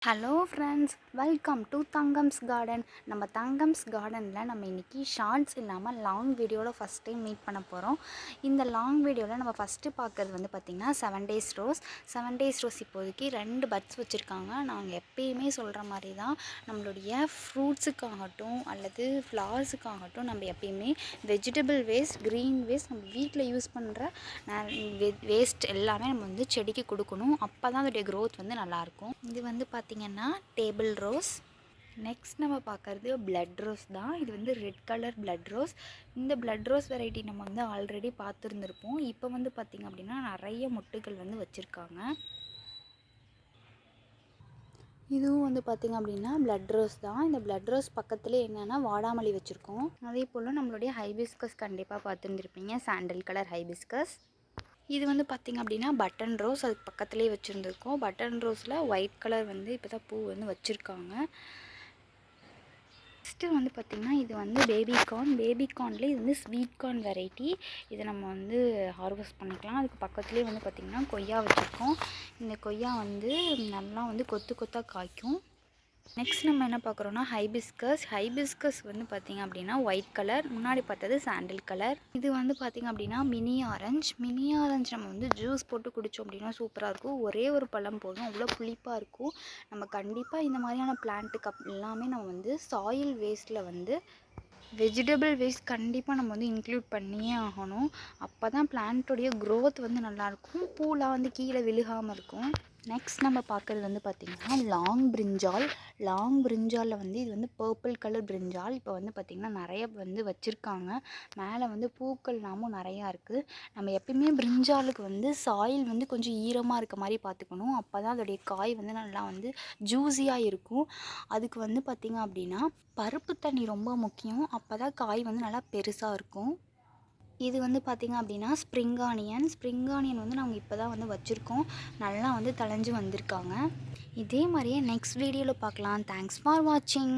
Hello friends, welcome to Thangams garden. நம்ம தங்கம்ஸ் கார்டனில் நம்ம இன்றைக்கி ஷார்ட்ஸ் இல்லாமல் லாங் வீடியோவில் ஃபஸ்ட் டைம் மீட் பண்ண போகிறோம். இந்த லாங் வீடியோவில் நம்ம ஃபஸ்ட்டு பார்க்குறது வந்து பார்த்திங்கன்னா 7 days ரோஸ். 7 days ரோஸ் இப்போதைக்கு 2 பட்ஸ் வச்சுருக்காங்க. நாங்கள் எப்பயுமே சொல்கிற மாதிரி தான், நம்மளுடைய ஃப்ரூட்ஸுக்காகட்டும் அல்லது ஃப்ளவர்ஸுக்காகட்டும் நம்ம எப்பயுமே வெஜிடபிள் வேஸ்ட், க்ரீன் வேஸ்ட், நம்ம வீட்டில் யூஸ் பண்ணுற வேஸ்ட் எல்லாமே நம்ம வந்து செடிக்கு கொடுக்கணும். அப்போ தான் அதோடைய க்ரோத் வந்து நல்லாயிருக்கும். இது வந்து பார்த்திங்கன்னா டேபிள் ரோஸ். நெக்ஸ்ட் நம்ம பார்க்குறது பிளட் ரோஸ் தான். இது வந்து ரெட் கலர் பிளட் ரோஸ். இந்த பிளட் ரோஸ் வெரைட்டி நம்ம வந்து ஆல்ரெடி பார்த்துருந்துருப்போம். இப்போ வந்து பார்த்திங்க அப்படின்னா நிறைய மொட்டுகள் வந்து வச்சுருக்காங்க. இதுவும் வந்து பார்த்திங்க அப்படின்னா பிளட் ரோஸ் தான். இந்த பிளட் ரோஸ் பக்கத்துலேயே என்னென்னா வாடாமல்லி வச்சுருக்கோம். அதே போல் நம்மளுடைய ஹைபிஸ்கஸ் கண்டிப்பாக பார்த்துருந்துருப்பீங்க, சாண்டல் கலர் ஹைபிஸ்கஸ். இது வந்து பார்த்திங்க அப்படின்னா பட்டன் ரோஸ், அதுக்கு பக்கத்துலேயே வச்சுருந்துருக்கோம். பட்டன் ரோஸில் ஒயிட் கலர் வந்து இப்போ தான் பூ வந்து வச்சுருக்காங்க. நெக்ஸ்ட்டு வந்து பார்த்திங்கன்னா இது வந்து பேபிகார்ன்லேயே இது வந்து ஸ்வீட் கார்ன் வெரைட்டி. இதை நம்ம வந்து ஹார்வெஸ்ட் பண்ணிக்கலாம். அதுக்கு பக்கத்துலேயே வந்து பார்த்திங்கன்னா கொய்யா வச்சுருக்கோம். இந்த கொய்யா வந்து நல்லா வந்து கொத்து கொத்தாக காய்க்கும். நெக்ஸ்ட் நம்ம என்ன பார்க்குறோன்னா ஹைபிஸ்கஸ் வந்து பார்த்திங்க அப்படின்னா ஒயிட் கலர், முன்னாடி பார்த்தது சாண்டில் கலர். இது வந்து பார்த்திங்க அப்படின்னா மினி ஆரஞ்ச் நம்ம வந்து ஜூஸ் போட்டு குடித்தோம் அப்படின்னா சூப்பராக இருக்கும். ஒரே ஒரு பழம் போதும், அவ்வளோ புளிப்பாக இருக்கும். நம்ம கண்டிப்பாக இந்த மாதிரியான பிளான்ட்டுக்கு எல்லாமே நம்ம வந்து சாயில் வேஸ்ட்டில் வந்து வெஜிடபிள் வேஸ்ட் கண்டிப்பாக நம்ம வந்து இன்க்ளூட் பண்ணியே ஆகணும். அப்போ தான் பிளான்ட்டோடைய க்ரோத் வந்து நல்லாயிருக்கும், பூலாம் வந்து கீழே விழுகாமல் இருக்கும். நெக்ஸ்ட் நம்ம பார்க்குறது வந்து பார்த்திங்கன்னா லாங் பிரிஞ்சாலில் வந்து இது வந்து பர்பிள் கலர் பிரிஞ்சால். இப்போ வந்து பார்த்திங்கன்னா நிறைய வந்து வச்சுருக்காங்க. மேலே வந்து பூக்கள்லாமும் நிறையா இருக்குது. நம்ம எப்பயுமே பிரிஞ்சாலுக்கு வந்து சாயில் வந்து கொஞ்சம் ஈரமாக இருக்க மாதிரி பார்த்துக்கணும். அப்போ தான் அதோடைய காய் வந்து நல்லா வந்து ஜூஸியாக இருக்கும். அதுக்கு வந்து பார்த்திங்க அப்படின்னா பருப்பு தண்ணி ரொம்ப முக்கியம். அப்போ தான் காய் வந்து நல்லா பெருசாக இருக்கும். இது வந்து பார்த்திங்க அப்படின்னா ஸ்ப்ரிங் ஆனியன் வந்து நாங்கள் இப்போ தான் வந்து வச்சுருக்கோம். நல்லா வந்து தழைஞ்சு வந்திருக்காங்க. இதே மாதிரியே நெக்ஸ்ட் வீடியோவில் பார்க்கலாம். தேங்க்ஸ் ஃபார் வாட்சிங்.